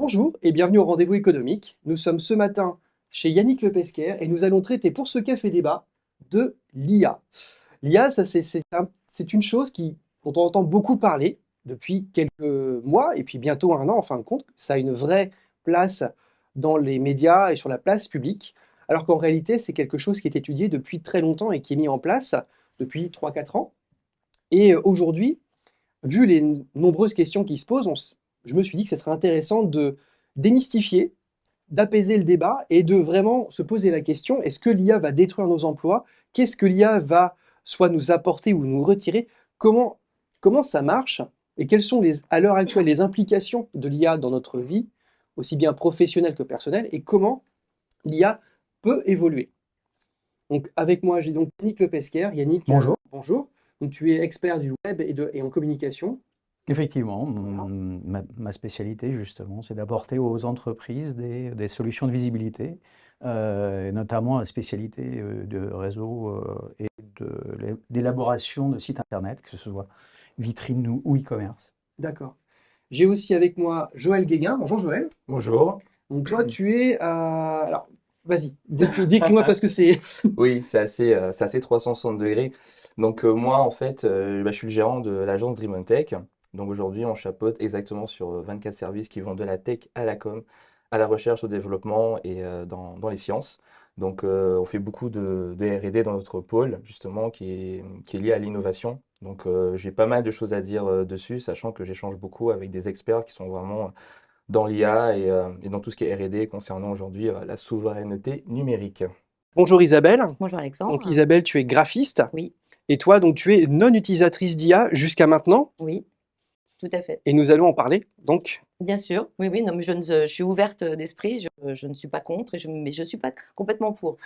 Bonjour et bienvenue au Rendez-vous économique. Nous sommes ce matin chez Yannick Lepesquer et nous allons traiter pour ce café débat de l'IA. L'IA, c'est une chose dont on entend beaucoup parler depuis quelques mois et puis bientôt un an en fin de compte. Ça a une vraie place dans les médias et sur la place publique, alors qu'en réalité, c'est quelque chose qui est étudié depuis très longtemps et qui est mis en place depuis 3 4 ans. Et aujourd'hui, vu les nombreuses questions qui se posent, je me suis dit que ce serait intéressant de démystifier, d'apaiser le débat et de vraiment se poser la question, est-ce que l'IA va détruire nos emplois? Qu'est-ce que l'IA va soit nous apporter ou nous retirer? Comment ça marche? Et quelles sont à l'heure actuelle les implications de l'IA dans notre vie, aussi bien professionnelle que personnelle, et comment l'IA peut évoluer? Donc avec moi, j'ai donc Yannick Lepesquer. Yannick, Bonjour. bonjour. Donc, tu es expert du web et en communication. Effectivement, Voilà. ma spécialité justement, c'est d'apporter aux entreprises des solutions de visibilité, et notamment la spécialité de réseau et d'élaboration de sites internet, que ce soit vitrine ou e-commerce. D'accord. J'ai aussi avec moi Joël Guéguin. Bonjour Joël. Bonjour. Donc toi, tu es... alors, vas-y, décris-moi parce que c'est... Oui, c'est assez 360 degrés. Donc moi, en fait, je suis le gérant de l'agence Dream on Tech. Donc aujourd'hui, on chapeaute exactement sur 24 services qui vont de la tech à la com, à la recherche, au développement et dans les sciences. Donc on fait beaucoup de R&D dans notre pôle, justement, qui est lié à l'innovation. Donc j'ai pas mal de choses à dire dessus, sachant que j'échange beaucoup avec des experts qui sont vraiment dans l'IA et dans tout ce qui est R&D concernant aujourd'hui la souveraineté numérique. Bonjour Isabelle. Bonjour Donc Alexandre. Isabelle, tu es graphiste. Oui, Et toi, donc tu es non utilisatrice d'IA jusqu'à maintenant. oui, tout à fait. Et nous allons en parler. Donc, Bien sûr, oui, oui, non, mais je suis ouverte d'esprit, je ne suis pas contre, mais je ne suis pas complètement pour.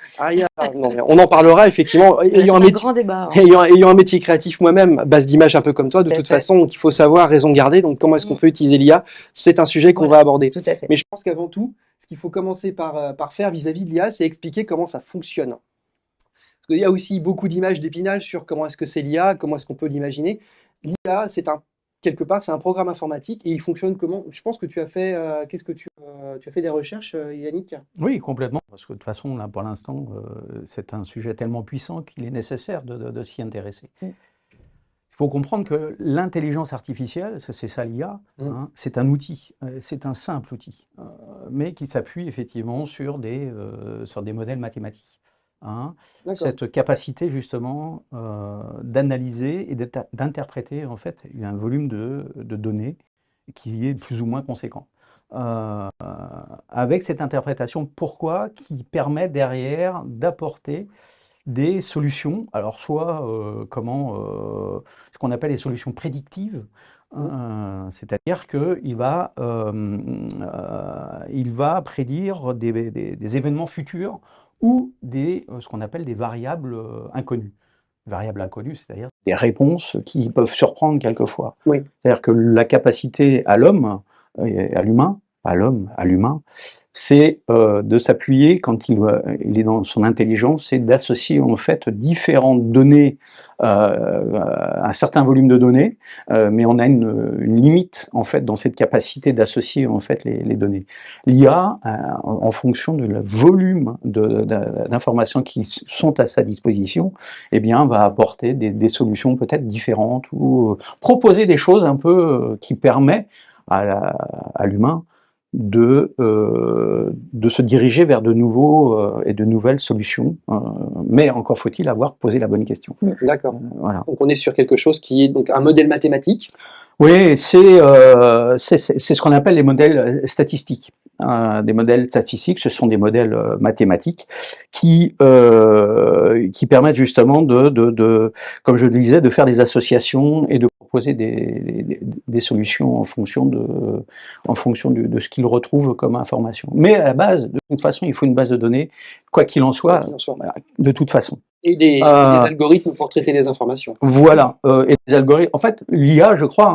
non, mais on en parlera effectivement. C'est Ayant un un métier, grand débat, hein. ayant un métier créatif moi-même, base d'image un peu comme toi, de Tout à toute fait. façon, il faut savoir raison garder. Donc comment est-ce qu'on Mm. peut utiliser l'IA? C'est un sujet qu'on Voilà, va aborder. tout à fait. Mais je pense qu'avant tout, ce qu'il faut commencer par faire vis-à-vis de l'IA, c'est expliquer comment ça fonctionne. Parce qu'il y a aussi beaucoup d'images d'épinal sur comment est-ce que c'est l'IA, comment est-ce qu'on peut l'imaginer. L'IA, quelque part, c'est un programme informatique et il fonctionne comment? Je pense que tu as fait, tu as fait des recherches, Yannick? Oui, complètement, parce que de toute façon, là, pour l'instant, c'est un sujet tellement puissant qu'il est nécessaire de s'y intéresser. Mm. Il faut comprendre que l'intelligence artificielle, c'est ça l'IA, Mm. hein, c'est un outil, c'est un simple outil, mais qui s'appuie effectivement sur des modèles mathématiques, hein. D'accord. Cette capacité justement d'analyser et d'interpréter en fait un volume de données qui est plus ou moins conséquent. Euh, avec cette interprétation, pourquoi, qui permet derrière d'apporter des solutions, alors soit ce qu'on appelle les solutions prédictives, c'est-à-dire il va prédire des événements futurs ou ce qu'on appelle des variables inconnues. Variables inconnues, c'est-à-dire des réponses qui peuvent surprendre quelquefois. Oui. C'est-à-dire que la capacité à l'homme, à l'humain, à l'homme, à l'humain, c'est de s'appuyer quand il est dans son intelligence, c'est d'associer en fait différentes données, un certain volume de données, mais on a une limite en fait dans cette capacité d'associer en fait les données. L'IA, en fonction du volume d'informations qui sont à sa disposition, eh bien va apporter des solutions peut-être différentes ou proposer des choses un peu qui permettent à l'humain de se diriger vers de nouveaux et de nouvelles solutions, mais encore faut-il avoir posé la bonne question. D'accord. Voilà. Donc on est sur quelque chose qui est donc un modèle mathématique. Oui, c'est ce qu'on appelle les modèles statistiques. Des modèles statistiques, ce sont des modèles mathématiques qui permettent justement comme je le disais, de faire des associations et de proposer des solutions en fonction de ce qu'ils retrouvent comme information. Mais à la base, de toute façon, il faut une base de données, quoi qu'il en soit, de toute façon. Et des algorithmes pour traiter les informations. Voilà, et des algorithmes. En fait, l'IA, je crois,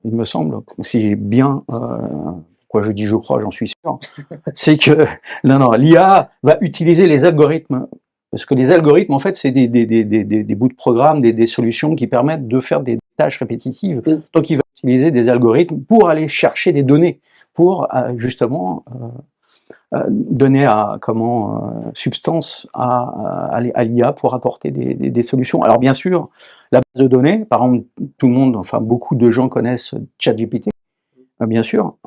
il me semble, si j'ai bien, quoi je dis je crois, j'en suis sûr, c'est que non, l'IA va utiliser les algorithmes, parce que les algorithmes, en fait, c'est des bouts de programme, des solutions qui permettent de faire des tâches répétitives. Donc, il va utiliser des algorithmes pour aller chercher des données, pour justement donner substance à l'IA pour apporter des solutions. Alors bien sûr, la base de données, par exemple, tout le monde, enfin beaucoup de gens connaissent ChatGPT, bien sûr.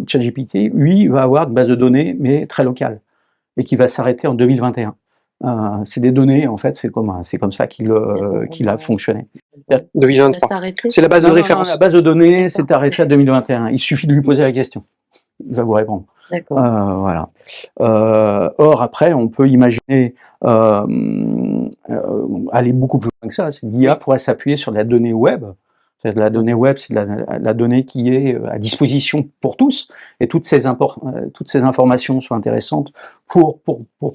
ChatGPT, lui, va avoir une base de données, mais très locale, et qui va s'arrêter en 2021. C'est des données, en fait, c'est comme ça qu'il a fonctionné. 2023. C'est la base de référence. Non, la base de données s'est arrêtée à 2021. Il suffit de lui poser la question. Il va vous répondre. D'accord. Voilà. Or, après, on peut imaginer aller beaucoup plus loin que ça. L'IA pourrait s'appuyer sur la donnée web. La donnée web, c'est la donnée qui est à disposition pour tous, et toutes ces informations sont intéressantes pour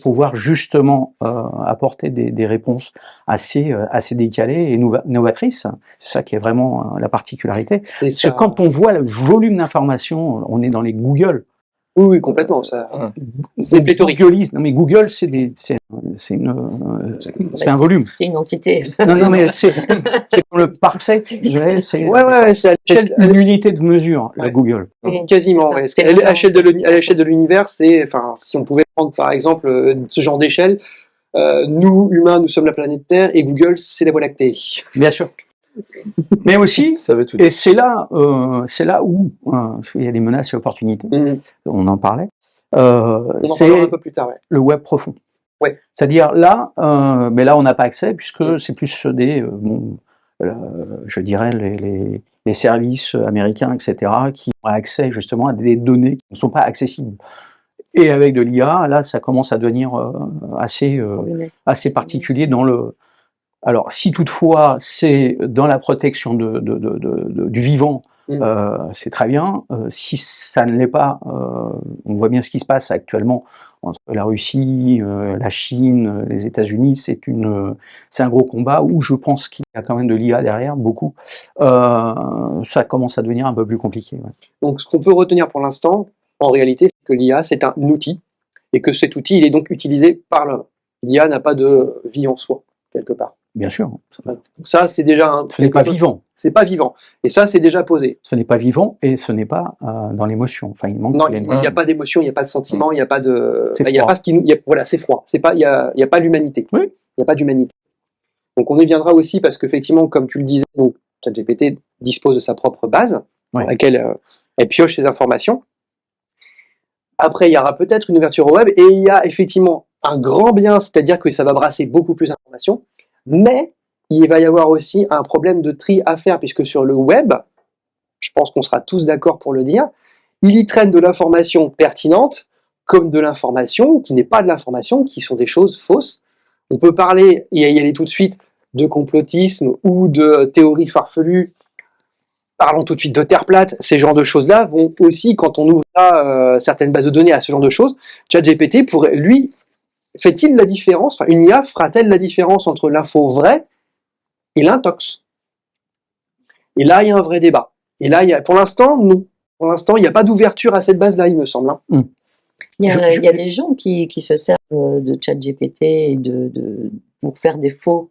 pouvoir justement apporter des réponses assez décalées et novatrices. C'est ça qui est vraiment la particularité. Parce que quand on voit le volume d'informations, on est dans les Google. Oui, complètement. Ça, c'est pléthorique. Non, mais Google, c'est un volume. C'est une entité. Non, mais c'est pour le parsec. C'est une unité de mesure, la Google. Quasiment. Ouais. À l'échelle de l'univers, si on pouvait prendre par exemple ce genre d'échelle, nous humains, nous sommes la planète Terre, et Google, c'est la Voie lactée. Bien sûr. Mais aussi, ça veut tout dire. Et c'est là où il y a des menaces et opportunités. On en parlait. On en parlera un peu plus tard. Ouais. Le web profond. Ouais. C'est-à-dire là, mais là on n'a pas accès puisque c'est plus je dirais les services américains, etc., qui ont accès justement à des données qui ne sont pas accessibles. Et avec de l'IA, là, ça commence à devenir assez particulier dans le. Alors, si toutefois c'est dans la protection du vivant, c'est très bien. Si ça ne l'est pas, on voit bien ce qui se passe actuellement entre la Russie, la Chine, les États-Unis. C'est un gros combat où je pense qu'il y a quand même de l'IA derrière, beaucoup. Ça commence à devenir un peu plus compliqué. Ouais. Donc, ce qu'on peut retenir pour l'instant, en réalité, c'est que l'IA, c'est un outil, et que cet outil, il est donc utilisé par l'homme. L'IA n'a pas de vie en soi, quelque part. Bien sûr. Ça, c'est déjà ce n'est pas vivant. C'est pas vivant. Et ça, c'est déjà posé. Ce n'est pas vivant et ce n'est pas dans l'émotion. Enfin, il manque. Non, il n'y a pas d'émotion, il n'y a pas de sentiment, il n'y a pas de. C'est il y a pas ce qui. Voilà, c'est froid. C'est pas. Il y a pas l'humanité. Oui. Il n'y a pas d'humanité. Donc, on y viendra aussi parce qu'effectivement, comme tu le disais, donc ChatGPT dispose de sa propre base dans laquelle elle pioche ses informations. Après, il y aura peut-être une ouverture au web et il y a effectivement un grand bien, c'est-à-dire que ça va brasser beaucoup plus d'informations. Mais il va y avoir aussi un problème de tri à faire, puisque sur le web, je pense qu'on sera tous d'accord pour le dire, il y traîne de l'information pertinente comme de l'information qui n'est pas de l'information, qui sont des choses fausses. On peut parler, et y aller tout de suite, de complotisme ou de théories farfelues. Parlons tout de suite de Terre plate. Ces genres de choses-là vont aussi, quand on ouvre certaines bases de données à ce genre de choses, ChatGPT pourrait, lui, fait-il la différence, une IA fera-t-elle la différence entre l'info vraie et l'intox? Et là, il y a un vrai débat. Et là, pour l'instant, non. Pour l'instant, il n'y a pas d'ouverture à cette base-là, il me semble. Il y a des gens qui se servent de ChatGPT et pour faire des fausses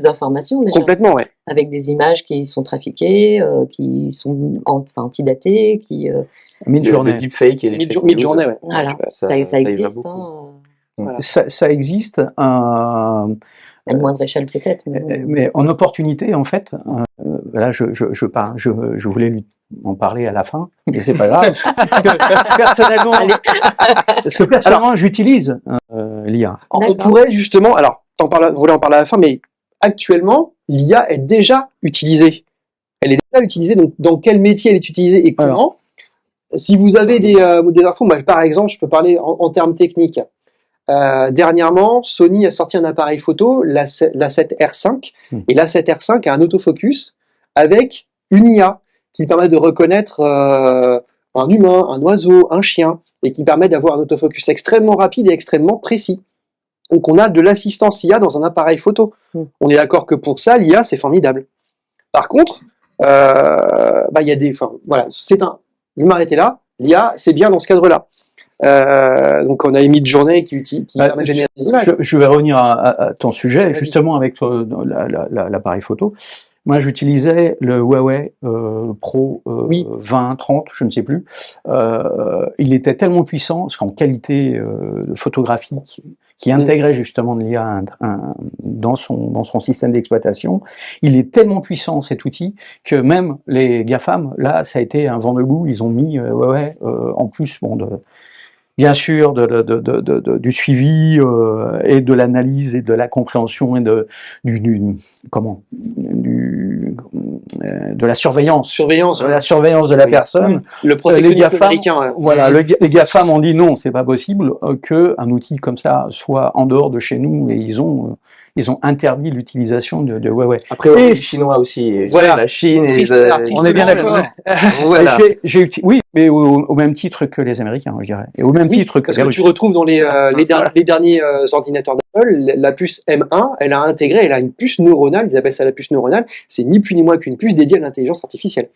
informations. Déjà, complètement, ouais. Avec des images qui sont trafiquées, qui sont antidatées, Le deepfake et les fake news. Mid-journée, ouais. Voilà, ça existe. Voilà. Ça existe. À une moindre échelle peut-être. Mais en opportunité, en fait, là, je voulais lui en parler à la fin, mais c'est pas grave. Parce que personnellement, j'utilise l'IA. On pourrait justement, alors, vous voulez en parler à la fin, mais actuellement, l'IA est déjà utilisée. Elle est déjà utilisée, donc dans quel métier elle est utilisée et comment? Si vous avez des infos, moi, par exemple, je peux parler en termes techniques. Dernièrement, Sony a sorti un appareil photo, l'A7R5, et l'A7R5 a un autofocus avec une IA qui permet de reconnaître un humain, un oiseau, un chien, et qui permet d'avoir un autofocus extrêmement rapide et extrêmement précis. Donc on a de l'assistance IA dans un appareil photo. On est d'accord que pour ça, l'IA, c'est formidable. Par contre, il y a des... voilà, je vais m'arrêter là. L'IA, c'est bien dans ce cadre-là. Donc on a les mid-journées qui permettent de générer des images. Je vais revenir à ton sujet, justement avec l'appareil photo. Moi, j'utilisais le Huawei Pro Oui. 20, 30, je ne sais plus. Il était tellement puissant, parce qu'en qualité photographique, qui intégrait justement de l'IA dans son système d'exploitation, il est tellement puissant cet outil que même les GAFAM, là, ça a été un vent debout. Ils ont mis Huawei en plus, bon, bien sûr, du suivi et de l'analyse et de la compréhension et de la surveillance. De la surveillance de la personne. Le protectionnisme Les GAFAM, américain. Ouais. voilà, les GAFAM ont dit non, c'est pas possible qu'un outil comme ça soit en dehors de chez nous, et ils ont interdit l'utilisation de Huawei. Après, Et les Chinois aussi, voilà. la Chine et on est bien d'accord. Voilà. Oui, mais au même titre que les Américains, je dirais. Et au même titre que Parce les que Russes. tu retrouves dans les derniers ordinateurs d'Apple, la puce M1, elle a une puce neuronale, ils appellent ça la puce neuronale, c'est ni plus ni moins qu'une puce dédiée à l'intelligence artificielle.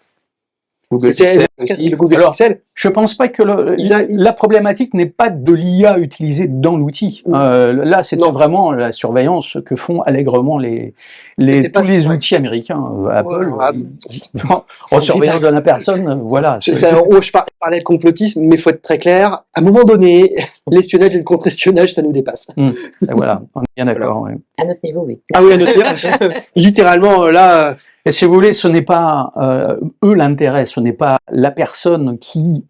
Google C'est Pixel aussi. le Google Alors, Pixel. Je pense pas que la problématique n'est pas de l'IA utilisée dans l'outil. Là, c'est vraiment la surveillance que font allègrement tous les outils américains. Apple, en surveillance de la personne, voilà. Je parlais de complotisme, mais faut être très clair. À un moment donné, l'espionnage et le contre-espionnage, ça nous dépasse. Et voilà, on est bien d'accord. Ouais. À notre niveau, oui. Ah oui, à notre niveau. Littéralement, là. Et si vous voulez, ce n'est pas eux l'intérêt, ce n'est pas la personne qui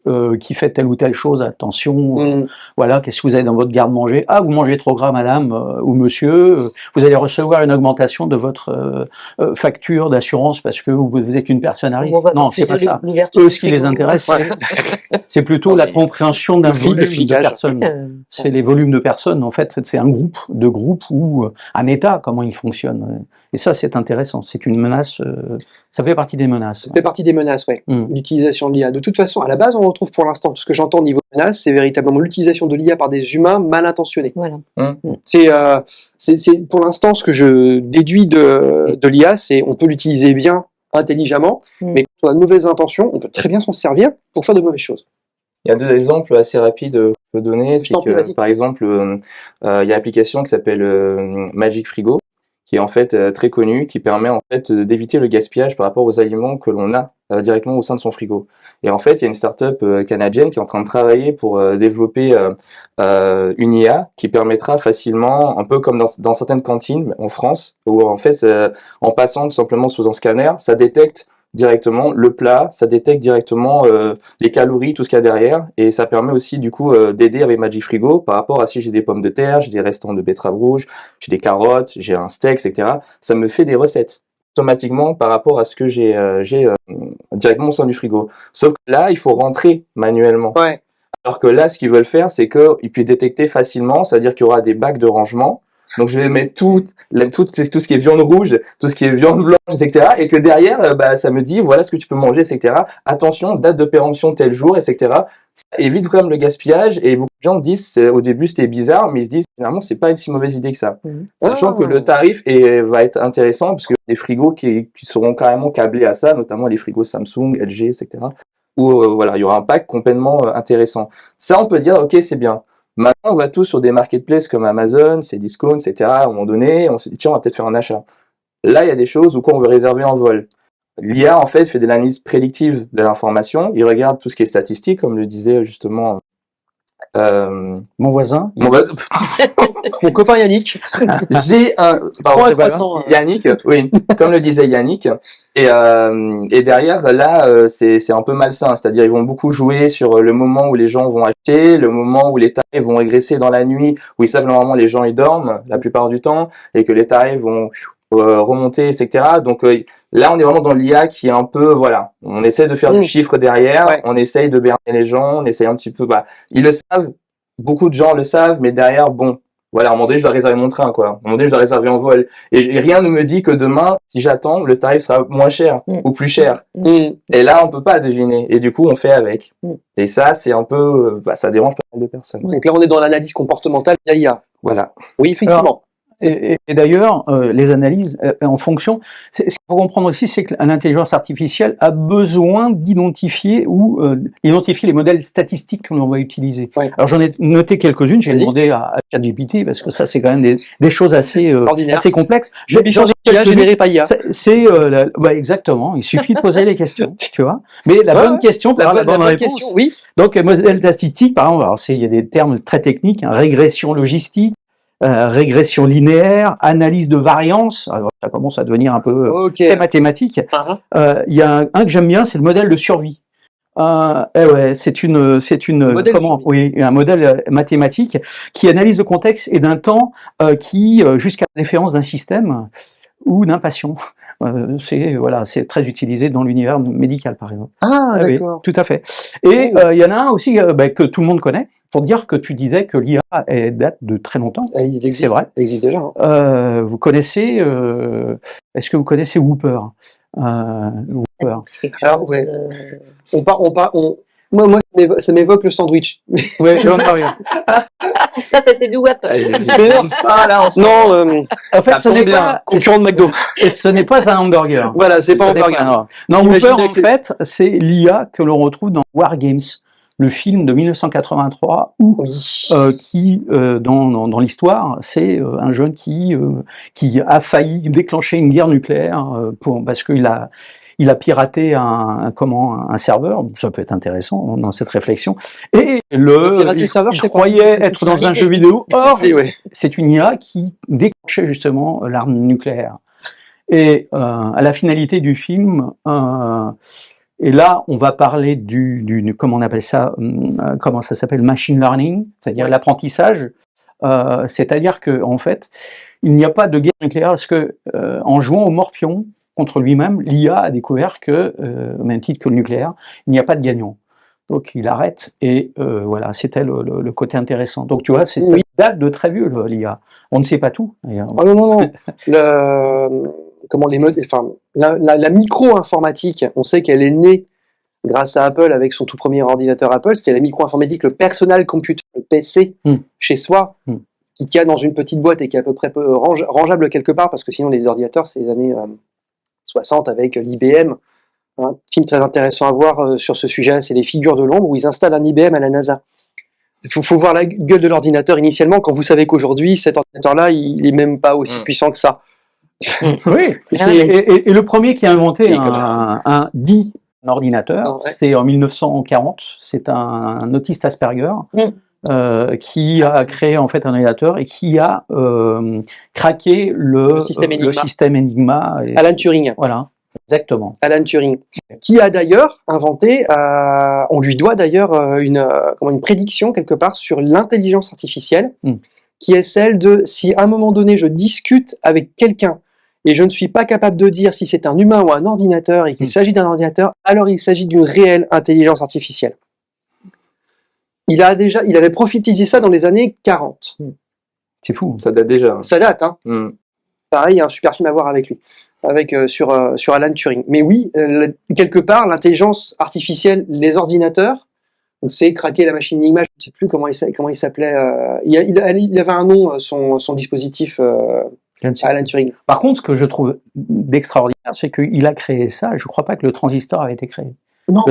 fait telle ou telle chose. Attention, voilà, qu'est-ce que vous avez dans votre garde-manger? Ah, vous mangez trop gras, madame ou monsieur. Vous allez recevoir une augmentation de votre facture d'assurance parce que vous êtes une personne à risque. Non, c'est pas ça. Eux, ce qui les intéresse, c'est plutôt la compréhension d'un volume de personnes. C'est les volumes de personnes. En fait, c'est un groupe ou un État, comment il fonctionne. Et ça, c'est intéressant. C'est une menace. Ça fait partie des menaces. Ça fait partie des menaces, oui. L'utilisation de l'IA. De toute façon, à la base, on retrouve pour l'instant, ce que j'entends au niveau menace, c'est véritablement l'utilisation de l'IA par des humains mal intentionnés. Voilà. C'est pour l'instant ce que je déduis de l'IA, c'est on peut l'utiliser bien, intelligemment, mais quand on a de mauvaises intentions, on peut très bien s'en servir pour faire de mauvaises choses. Il y a deux exemples assez rapides que je peux donner. C'est que, par exemple, il y a une application qui s'appelle Magic Frigo, qui est en fait très connue, qui permet en fait d'éviter le gaspillage par rapport aux aliments que l'on a directement au sein de son frigo. Et en fait, il y a une start-up canadienne qui est en train de travailler pour développer une IA qui permettra facilement, un peu comme dans certaines cantines en France, où en fait, en passant tout simplement sous un scanner, ça détecte directement le plat, ça détecte directement les calories, tout ce qu'il y a derrière, et ça permet aussi du coup d'aider avec Magic Frigo par rapport à si j'ai des pommes de terre, j'ai des restants de betterave rouge, j'ai des carottes, j'ai un steak, etc. Ça me fait des recettes automatiquement par rapport à ce que j'ai directement au sein du frigo. Sauf que là, il faut rentrer manuellement. Ouais. Alors que là, ce qu'ils veulent faire, c'est qu'ils puissent détecter facilement, c'est-à-dire qu'il y aura des bacs de rangement. Donc je vais mettre tout ce qui est viande rouge, tout ce qui est viande blanche, etc. Et que derrière, ça me dit voilà ce que tu peux manger, etc. Attention, date de péremption tel jour, etc. Ça évite quand même le gaspillage. Et beaucoup de gens disent au début c'était bizarre, mais ils se disent finalement c'est pas une si mauvaise idée que ça. Sachant que le tarif va être intéressant parce que des frigos qui seront carrément câblés à ça, notamment les frigos Samsung, LG, etc. Où voilà il y aura un pack complètement intéressant. Ça on peut dire ok c'est bien. Maintenant, on va tous sur des marketplaces comme Amazon, Cdiscount, etc. À un moment donné, on se dit, tiens, on va peut-être faire un achat. Là, il y a des choses où on veut réserver en vol. L'IA, en fait, fait de l'analyse prédictive de l'information. Il regarde tout ce qui est statistique, comme le disait justement mon voisin. Mon copain Yannick. Yannick, oui, comme le disait Yannick. Et derrière, là, c'est un peu malsain. C'est-à-dire, ils vont beaucoup jouer sur le moment où les gens vont acheter, le moment où les tarifs vont régresser dans la nuit, où ils savent normalement les gens ils dorment la plupart du temps, et que les tarifs vont remonter, etc. Donc là, on est vraiment dans l'IA qui est un peu, voilà, on essaie de faire du chiffre derrière, on essaye de berner les gens, on essaye un petit peu, ils le savent, beaucoup de gens le savent, mais derrière, bon, voilà, à un moment donné, je dois réserver mon train, quoi. À un moment donné, je dois réserver en vol. Et rien ne me dit que demain, si j'attends, le tarif sera moins cher ou plus cher. Et là, on peut pas deviner. Et du coup, on fait avec. Et ça, c'est un peu, ça dérange pas mal de personnes. Donc là, on est dans l'analyse comportementale via IA. Voilà. Oui, effectivement. Et d'ailleurs, les analyses en fonction, ce qu'il faut comprendre aussi, c'est que l'intelligence artificielle a besoin d'identifier ou identifier les modèles statistiques que l'on va utiliser. Ouais. Alors j'en ai noté quelques-unes, j'ai Vas-y. demandé à ChatGPT parce que ça c'est quand même des choses assez Extraordinaire. assez complexes. J'en ai quelques-unes. généré par IA. Ouais, exactement. Il suffit de poser les questions, tu vois. Mais la bonne question pour avoir la bonne réponse. Question, oui. Donc, modèle statistique, par exemple, alors il y a des termes très techniques, hein, régression logistique, régression linéaire, analyse de variance. Alors, ça commence à devenir un peu Ok. très mathématique. Il y a un que j'aime bien, c'est le modèle de survie. Ouais, c'est une Modèle de survie. oui, un modèle mathématique qui analyse le contexte et d'un temps qui jusqu'à la déférence d'un système ou d'un patient. C'est très utilisé dans l'univers médical, par exemple. Ah, Oui, d'accord. tout à fait. Et il y en a un aussi que tout le monde connaît, pour dire que tu disais que l'IA date de très longtemps. Il existe. C'est vrai. Il existe déjà. Hein. Vous connaissez, est-ce que vous connaissez Whooper? Whooper. Alors, ouais. Moi, ça m'évoque le sandwich. Ouais, j'en ai rien. Ça c'est du web. Non, En fait, ce n'est pas concurrent de McDo. et ce n'est pas un hamburger. Voilà, c'est pas un Ce n'est hamburger. Non, J'imagine Whooper, en que c'est- fait, c'est l'IA que l'on retrouve dans War Games, le film de 1983, où Oui. dans l'histoire, c'est un jeune qui a failli déclencher une guerre nucléaire parce qu'il a piraté un serveur. Ça peut être intéressant dans cette réflexion. Et Pirater le serveur, il je sais pas. croyait être dans un jeu vidéo. Or, Si, ouais. c'est une IA qui déclenchait justement l'arme nucléaire. Et à la finalité du film, et là, on va parler du comment on appelle ça, comment ça s'appelle, machine learning, c'est-à-dire Ouais. l'apprentissage. C'est-à-dire que en fait, il n'y a pas de guerre nucléaire parce que en jouant au morpion contre lui-même, l'IA a découvert que, au même titre que le nucléaire, il n'y a pas de gagnant. Donc il arrête et voilà, c'était le côté intéressant. Donc tu vois, ça date de très vieux l'IA. On ne sait pas tout. D'ailleurs. Oh non. La micro-informatique, on sait qu'elle est née grâce à Apple avec son tout premier ordinateur Apple. C'était la micro-informatique, le personal computer, le PC, chez soi, qui a dans une petite boîte et qui est à peu près rangeable quelque part, parce que sinon les ordinateurs, c'est les années 60 avec l'IBM. Un film très intéressant à voir sur ce sujet, c'est Les Figures de l'ombre, où ils installent un IBM à la NASA. Il faut voir la gueule de l'ordinateur initialement, quand vous savez qu'aujourd'hui, cet ordinateur-là, il est même pas aussi puissant que ça. Oui, et le premier qui a inventé un ordinateur, c'était en 1940, c'est un autiste Asperger, qui a créé en fait un ordinateur et qui a craqué le système Enigma. Alan Turing. Voilà. Exactement. Alan Turing, qui a d'ailleurs inventé, on lui doit d'ailleurs une prédiction quelque part sur l'intelligence artificielle, qui est celle de si à un moment donné je discute avec quelqu'un et je ne suis pas capable de dire si c'est un humain ou un ordinateur et qu'il s'agit d'un ordinateur, alors il s'agit d'une réelle intelligence artificielle. Il avait prophétisé ça dans les années 40. C'est fou. Ça date déjà. Ça date, hein. Pareil, il y a un super film à voir avec lui. Sur Alan Turing. Mais oui, quelque part, l'intelligence artificielle, les ordinateurs, on sait craquer la machine Enigma, je ne sais plus comment il s'appelait. Il avait un nom, son dispositif, Alan Turing. Par contre, ce que je trouve d'extraordinaire, c'est qu'il a créé ça. Je ne crois pas que le transistor avait été créé. Non.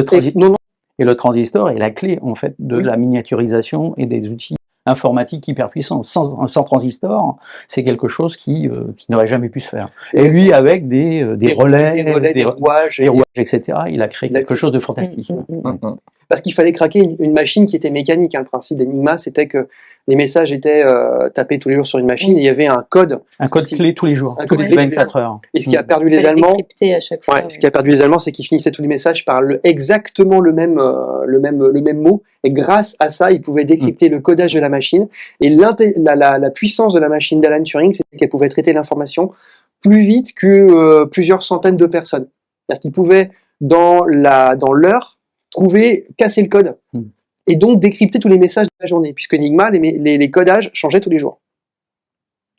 Et le transistor est la clé, en fait, de la miniaturisation et des outils informatique hyper puissant. Sans transistor, c'est quelque chose qui n'aurait jamais pu se faire. Et lui, avec des relais, des rouages, etc., il a créé quelque chose de fantastique. Parce qu'il fallait craquer une machine qui était mécanique. Le principe d'Enigma, c'était que les messages étaient tapés tous les jours sur une machine et il y avait un code. Un code clé tous les jours, tous les 24 heures. Et ce qui a perdu les Allemands, à chaque fois, ce qui a perdu les Allemands, c'est qu'ils finissaient tous les messages par exactement le même mot. Et grâce à ça, ils pouvaient décrypter le codage de la machine. Et la puissance de la machine d'Alan Turing, c'était qu'elle pouvait traiter l'information plus vite que plusieurs centaines de personnes. C'est-à-dire qu'ils pouvaient, dans l'heure, casser le code. Et donc décrypter tous les messages de la journée, puisque Enigma, les codages changeaient tous les jours.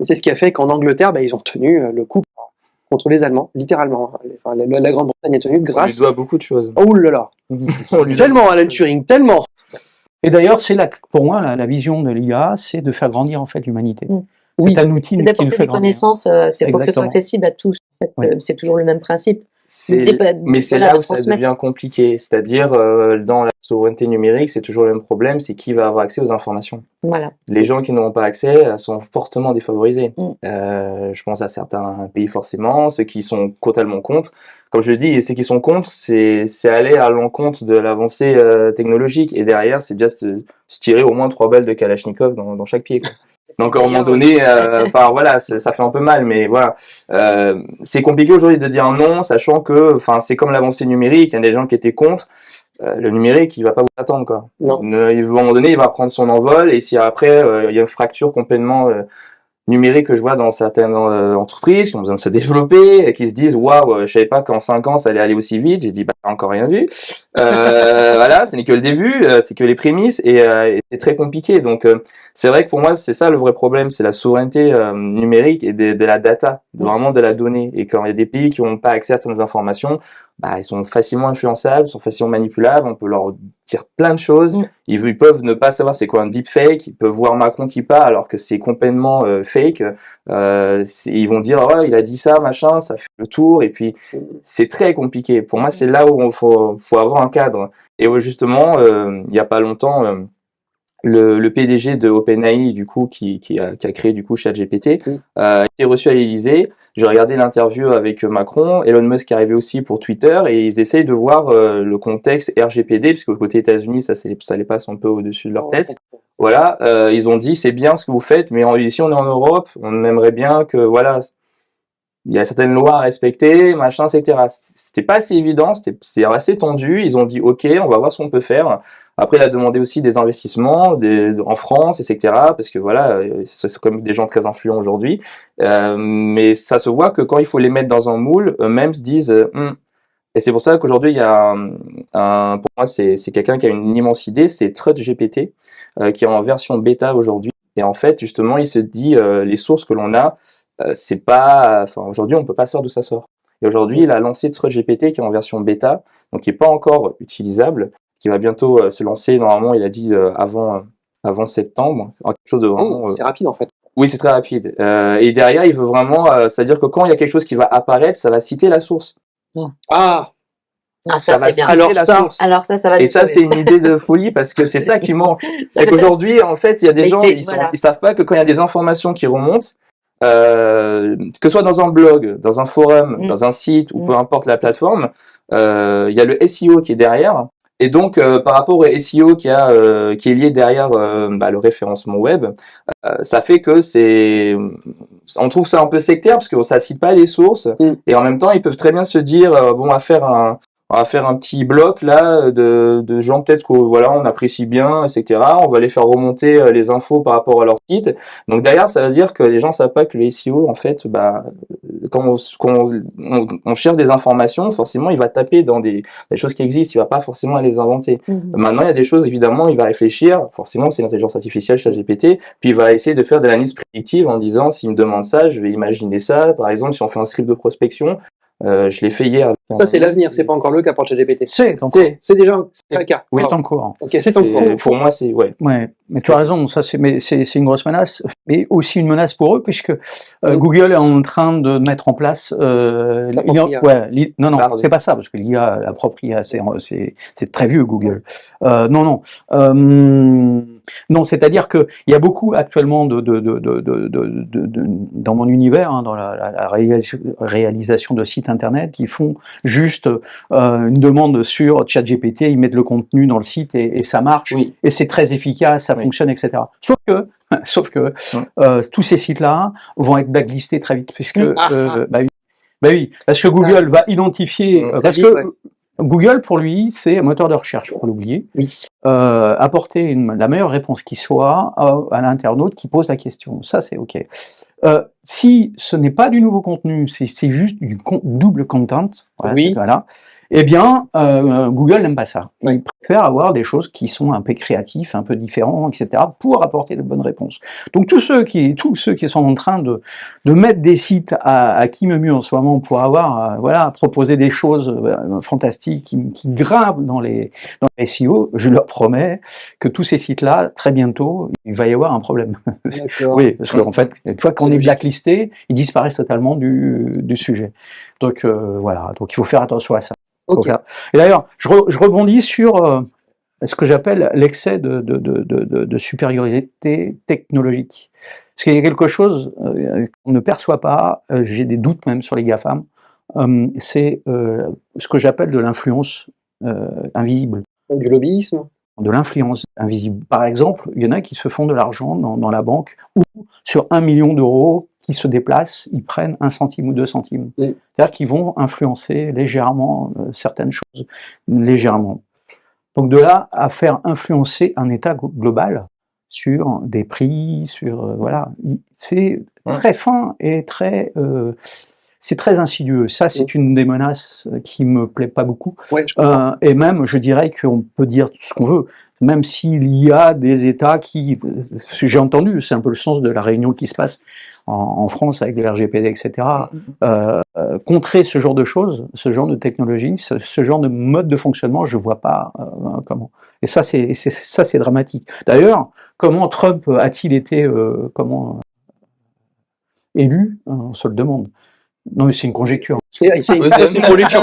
Et c'est ce qui a fait qu'en Angleterre, ils ont tenu le coup contre les Allemands, littéralement. Enfin, la Grande-Bretagne a tenu grâce... On lui doit beaucoup de choses. Oh là là. Tellement, Alan Turing, tellement. Et d'ailleurs, c'est pour moi la vision de l'IA, c'est de faire grandir en fait l'humanité. Oui. C'est un outil C'est qui le d'apporter fait des grandir. connaissances, c'est pour que ce soit Exactement. accessible à tous. En fait, Oui. c'est toujours le même principe. Mais c'est Voilà, là de où ça transmettre. devient compliqué. C'est-à-dire, dans la souveraineté numérique, c'est toujours le même problème, c'est qui va avoir accès aux informations. Voilà. Les gens qui n'auront pas accès sont fortement défavorisés. Mm. Je pense à certains pays forcément, ceux qui sont totalement contre. Comme je le dis, ceux qui sont contre, c'est aller à l'encontre de l'avancée technologique. Et derrière, c'est déjà se tirer au moins 3 balles de Kalachnikov dans chaque pied, quoi. Donc à un moment donné, enfin voilà, ça fait un peu mal, mais voilà, c'est compliqué aujourd'hui de dire non, sachant que, enfin, c'est comme l'avancée numérique. Il y a des gens qui étaient contre. Le numérique, il va pas vous attendre, quoi. Non. À un moment donné, il va prendre son envol, et si après il y a une fracture complètement numérique que je vois dans certaines entreprises qui ont besoin de se développer et qui se disent waouh, je savais pas qu'en 5 ans ça allait aller aussi vite. J'ai dit bah t'as encore rien vu. Voilà, ce n'est que le début, c'est que les prémices et c'est très compliqué. Donc c'est vrai que pour moi c'est ça le vrai problème, c'est la souveraineté numérique et de la data, vraiment de la donnée. Et quand il y a des pays qui n'ont pas accès à certaines informations, bah ils sont facilement influençables, sont facilement manipulables. On peut leur dire plein de choses. Ils peuvent ne pas savoir c'est quoi un deepfake. Ils peuvent voir Macron qui parle alors que c'est complètement fake. Ils vont dire oh il a dit ça machin, ça fait le tour. Et puis c'est très compliqué. Pour moi c'est là où il faut avoir un cadre. Et justement il y a pas longtemps le PDG de OpenAI du coup qui a créé du coup ChatGPT a été reçu à l'Élysée. J'ai regardé l'interview avec Macron, Elon Musk est arrivé aussi pour Twitter et ils essayent de voir le contexte RGPD puisque côté États-Unis ça les passe un peu au-dessus de leur tête. Voilà, ils ont dit c'est bien ce que vous faites, mais ici on est en Europe, on aimerait bien que voilà il y a certaines lois à respecter, machin, etc. C'était pas assez évident, c'était assez tendu. Ils ont dit ok, on va voir ce qu'on peut faire. Après, il a demandé aussi des investissements en France, etc. Parce que voilà, c'est comme des gens très influents aujourd'hui. Mais ça se voit que quand il faut les mettre dans un moule, eux-mêmes se disent. Et c'est pour ça qu'aujourd'hui, il y a pour moi, c'est quelqu'un qui a une immense idée, c'est TruthGPT, qui est en version bêta aujourd'hui. Et en fait, justement, il se dit les sources que l'on a. C'est pas, enfin aujourd'hui on peut pas savoir d'où ça sort. Et aujourd'hui il a lancé TruthGPT qui est en version bêta, donc qui est pas encore utilisable, qui va bientôt se lancer normalement. Il a dit avant septembre, quelque chose de vraiment. C'est rapide en fait. Oui c'est très rapide. Et derrière il veut vraiment, c'est-à-dire que quand il y a quelque chose qui va apparaître, ça va citer la source. Ah. Ça va citer la source. Alors ça va. Et ça, c'est une idée de folie parce que c'est ça qui manque. C'est qu'aujourd'hui, en fait, il y a des gens, ils savent pas que quand il y a des informations qui remontent, que ce soit dans un blog, dans un forum, dans un site ou peu importe la plateforme, il y a le SEO qui est derrière. Et donc, par rapport au SEO qui est lié derrière le référencement web, ça fait que on trouve ça un peu sectaire parce que ça cite pas les sources. Et en même temps, ils peuvent très bien se dire bon, on va faire un petit bloc là de gens peut-être que voilà on apprécie bien, etc. On va les faire remonter les infos par rapport à leur site. Donc derrière ça veut dire que les gens savent pas que le SEO en fait quand on cherche des informations, forcément il va taper dans des choses qui existent, il va pas forcément aller les inventer. Maintenant il y a des choses évidemment il va réfléchir, forcément c'est l'intelligence artificielle ChatGPT, puis il va essayer de faire de l'analyse prédictive en disant s'il me demande ça, je vais imaginer ça. Par exemple si on fait un script de prospection. Je l'ai fait hier. Ça, c'est l'avenir, c'est pas encore le cas pour ChatGPT. C'est déjà le cas. Oui, c'est en cours. Ok, c'est en cours. Pour moi, c'est, ouais. Ouais, mais tu as raison, ça c'est une grosse menace, mais aussi une menace pour eux, puisque Google est en train de mettre en place non, c'est pas ça, parce que l'IA, la propre IA, c'est très vieux Google. Non, c'est-à-dire que il y a beaucoup actuellement dans mon univers, dans la réalisation de sites internet, qui font juste une demande sur ChatGPT, ils mettent le contenu dans le site et ça marche, et c'est très efficace, ça fonctionne, etc. Sauf que tous ces sites-là vont être blacklistés très vite, puisque parce que Google va identifier, parce que Google, pour lui, c'est un moteur de recherche, faut pas l'oublier. Apporter la meilleure réponse qui soit à l'internaute qui pose la question. Ça, c'est OK. Si ce n'est pas du nouveau contenu, c'est juste du double content, voilà, Eh bien, Google n'aime pas ça. Il préfère avoir des choses qui sont un peu créatifs, un peu différents, etc., pour apporter de bonnes réponses. Donc tous ceux qui sont en train de mettre des sites à qui me mue en ce moment pour avoir, proposer des choses fantastiques qui grimpent dans les SEO, je leur promets que tous ces sites-là, très bientôt, il va y avoir un problème. Oui, parce qu'en fait, une fois qu'on est blacklisté, ils disparaissent totalement du sujet. Donc voilà, donc il faut faire attention à ça. Ok. Et d'ailleurs, je rebondis sur ce que j'appelle l'excès de supériorité technologique. Parce qu'il y a quelque chose qu'on ne perçoit pas, j'ai des doutes même sur les GAFAM, c'est ce que j'appelle de l'influence invisible. Du lobbyisme. De l'influence invisible. Par exemple, il y en a qui se font de l'argent dans la banque ou sur 1 million d'euros qui se déplacent, ils prennent 1 centime ou 2 centimes. Oui. C'est-à-dire qu'ils vont influencer légèrement certaines choses, légèrement. Donc de là à faire influencer un état global sur des prix, sur voilà, c'est très fin et très c'est très insidieux. Ça, c'est une des menaces qui me plaît pas beaucoup. Ouais, et même, je dirais qu'on peut dire ce qu'on veut, même s'il y a des États qui, j'ai entendu, c'est un peu le sens de la réunion qui se passe en France avec le RGPD, etc. Contrer ce genre de choses, ce genre de technologie, ce genre de mode de fonctionnement, je vois pas comment. Et ça, c'est dramatique. D'ailleurs, comment Trump a-t-il été élu? On se le demande. Non, mais c'est une conjecture. C'est une conjecture.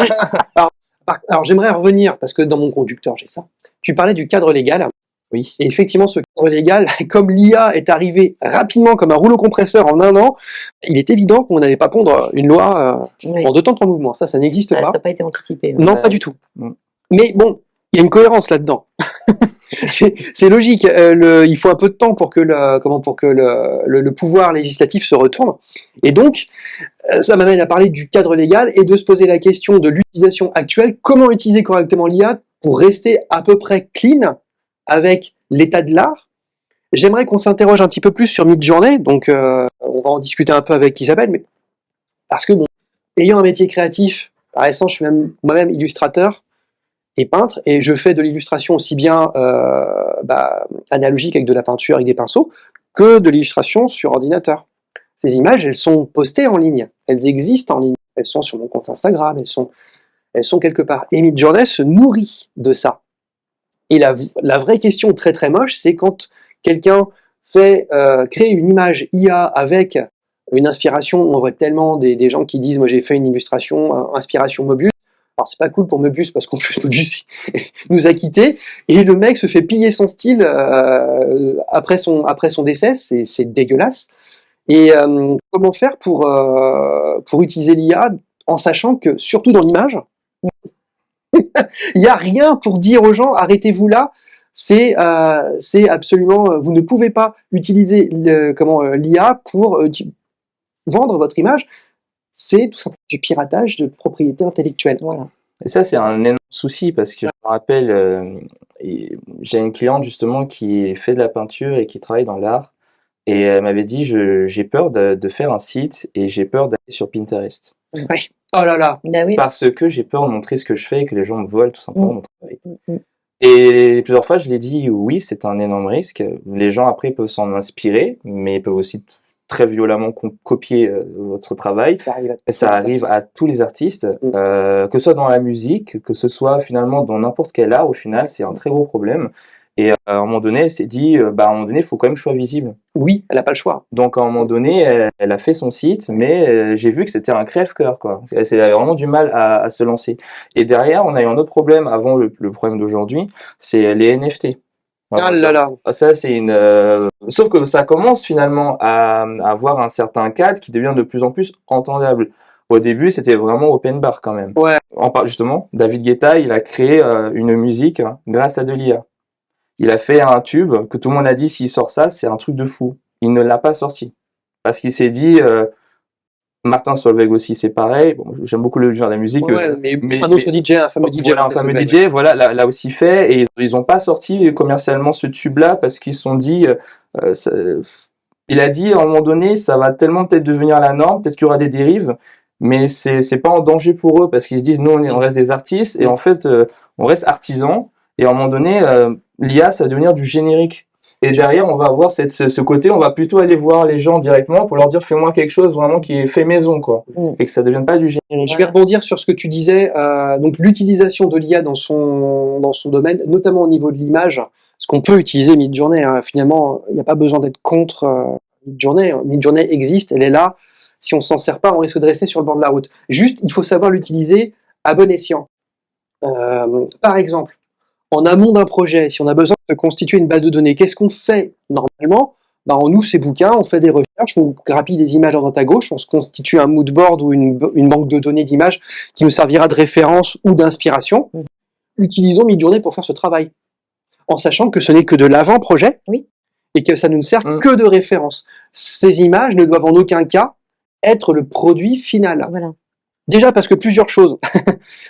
Alors j'aimerais revenir, parce que dans mon conducteur, j'ai ça. Tu parlais du cadre légal. Oui. Et effectivement, ce cadre légal, comme l'IA est arrivé rapidement comme un rouleau compresseur en 1 an, il est évident qu'on n'allait pas pondre une loi en 2 temps 3 mouvements. Ça n'existe pas. Ça n'a pas été anticipé. Non, pas du tout. Mais bon, il y a une cohérence là-dedans. C'est logique. Il faut un peu de temps pour que le pouvoir législatif se retourne. Et donc, ça m'amène à parler du cadre légal et de se poser la question de l'utilisation actuelle. Comment utiliser correctement l'IA pour rester à peu près clean avec l'état de l'art? J'aimerais qu'on s'interroge un petit peu plus sur Midjourney. Donc, on va en discuter un peu avec Isabelle, mais parce que bon, ayant un métier créatif, par essence, je suis moi-même illustrateur et peintre, et je fais de l'illustration aussi bien analogique avec de la peinture avec des pinceaux, que de l'illustration sur ordinateur. Ces images, elles sont postées en ligne, elles existent en ligne, elles sont sur mon compte Instagram, elles sont quelque part. Et Midjourney se nourrit de ça. Et la vraie question très très moche, c'est quand quelqu'un crée une image IA avec une inspiration, on voit tellement des gens qui disent « moi j'ai fait une illustration, inspiration Mobius », alors c'est pas cool pour Mobius parce qu'en plus Mobius nous a quittés, et le mec se fait piller son style après son décès, c'est dégueulasse. Et comment faire pour utiliser l'IA en sachant que, surtout dans l'image, il n'y a rien pour dire aux gens arrêtez-vous là, c'est absolument, vous ne pouvez pas utiliser l'IA pour vendre votre image. C'est tout simplement du piratage de propriété intellectuelle. Voilà. Et ça, c'est un énorme souci parce que je me rappelle, j'ai une cliente justement qui fait de la peinture et qui travaille dans l'art. Et elle m'avait dit, j'ai peur de faire un site et j'ai peur d'aller sur Pinterest. Ouais. Oh là là. Ben oui. Parce que j'ai peur de montrer ce que je fais et que les gens me volent tout simplement mon travail. Et plusieurs fois, je l'ai dit, oui, c'est un énorme risque. Les gens après peuvent s'en inspirer, mais ils peuvent aussi très violemment copier votre travail. Ça arrive à tous les artistes, que ce soit dans la musique, que ce soit finalement dans n'importe quel art. Au final, c'est un très gros problème. Et à un moment donné, elle s'est dit, à un moment donné, il faut quand même que je sois visible. Oui, elle n'a pas le choix. Donc à un moment donné, elle a fait son site, mais j'ai vu que c'était un crève-cœur, quoi. Elle avait vraiment du mal à se lancer. Et derrière, on a eu un autre problème avant le problème d'aujourd'hui, c'est les NFT. Ah là là. Ça, c'est sauf que ça commence finalement à avoir un certain cadre qui devient de plus en plus entendable. Au début, c'était vraiment open bar quand même. Ouais. On parle justement, David Guetta, il a créé une musique grâce à de l'IA. Il a fait un tube que tout le monde a dit s'il sort ça, c'est un truc de fou. Il ne l'a pas sorti parce qu'il s'est dit. Martin Solveig aussi, c'est pareil. Bon, j'aime beaucoup le genre de la musique. Ouais, mais un autre DJ, un fameux DJ. Voilà, un fameux DJ, voilà, l'a aussi fait, et ils ont pas sorti commercialement ce tube-là parce qu'ils se sont dit, il a dit à un moment donné, ça va tellement peut-être devenir la norme, peut-être qu'il y aura des dérives, mais c'est pas en danger pour eux parce qu'ils se disent nous on reste des artistes et en fait on reste artisans et à un moment donné l'IA ça va devenir du générique. Et derrière, on va avoir ce côté, on va plutôt aller voir les gens directement pour leur dire fais-moi quelque chose vraiment qui est fait maison, quoi. Et que ça ne devienne pas du générique. Je vais rebondir sur ce que tu disais, donc l'utilisation de l'IA dans son domaine, notamment au niveau de l'image, parce qu'on peut utiliser Midjourney, hein, finalement, il n'y a pas besoin d'être contre Midjourney. Midjourney existe, elle est là. Si on s'en sert pas, on risque de rester sur le bord de la route. Juste, il faut savoir l'utiliser à bon escient. Par exemple, en amont d'un projet, si on a besoin de constituer une base de données, qu'est-ce qu'on fait normalement? Ben, on ouvre ses bouquins, on fait des recherches, on grappille des images à droite à gauche, on se constitue un mood board ou une banque de données d'images qui nous servira de référence ou d'inspiration. Utilisons Midjourney pour faire ce travail, en sachant que ce n'est que de l'avant-projet et que ça ne nous sert que de référence. Ces images ne doivent en aucun cas être le produit final. Voilà. Déjà parce que plusieurs choses.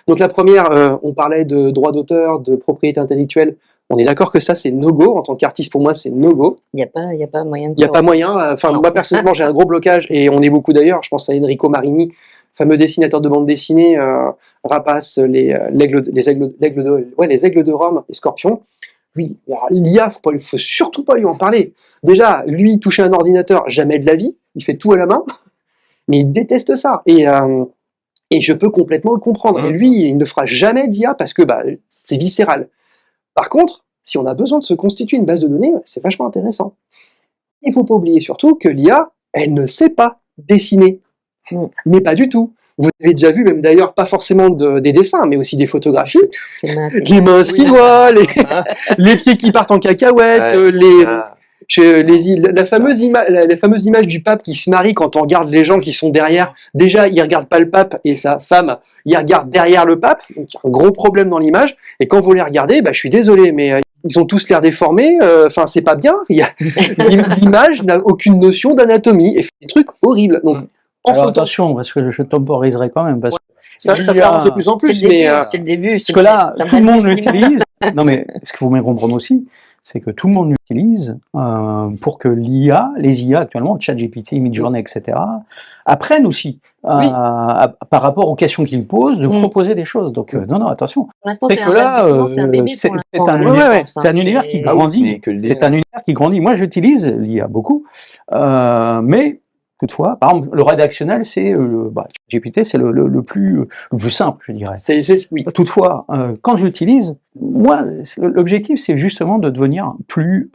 Donc la première, on parlait de droit d'auteur, de propriété intellectuelle. On est d'accord que ça c'est no-go. En tant qu'artiste, pour moi, c'est no-go. Il n'y a pas moyen de... Il n'y a pas moyen. Enfin, moi personnellement, j'ai un gros blocage et on est beaucoup d'ailleurs. Je pense à Enrico Marini, fameux dessinateur de bande dessinée, Rapace, les aigles de Rome, les Scorpions. Oui, l'IA, faut surtout pas lui en parler. Déjà, lui, toucher un ordinateur, jamais de la vie. Il fait tout à la main, mais il déteste ça. Et je peux complètement le comprendre. Et lui, il ne fera jamais d'IA parce que c'est viscéral. Par contre, si on a besoin de se constituer une base de données, c'est vachement intéressant. Il ne faut pas oublier surtout que l'IA, elle ne sait pas dessiner. Mais pas du tout. Vous avez déjà vu, même d'ailleurs, pas forcément des dessins, mais aussi des photographies. Les mains six-doigts, les pieds qui partent en cacahuète, la fameuse image du pape qui se marie quand on regarde les gens qui sont derrière. Déjà, il regarde pas le pape et sa femme, il regarde derrière le pape. Donc, il y a un gros problème dans l'image. Et quand vous les regardez, je suis désolé, mais ils ont tous l'air déformés. Enfin, c'est pas bien. L'image n'a aucune notion d'anatomie et fait des trucs horribles. Donc, alors attention, parce que je temporiserai quand même. Parce que ça s'arrange de plus en plus. C'est le début. Parce que là, tout le monde l'utilise. Non, mais ce qu'il faut bien comprendre aussi, c'est que tout le monde l'utilise pour que les IA actuellement, ChatGPT, Midjourney, etc., apprennent aussi par rapport aux questions qu'ils posent, de proposer des choses. Donc non, attention. Pour l'instant, c'est que là, c'est un univers qui grandit. C'est un univers qui grandit. Moi, j'utilise l'IA beaucoup, mais toutefois, par exemple, le rédactionnel, c'est GPT, c'est le plus simple, je dirais. Oui. Toutefois, quand je l'utilise, moi, l'objectif, c'est justement de devenir plus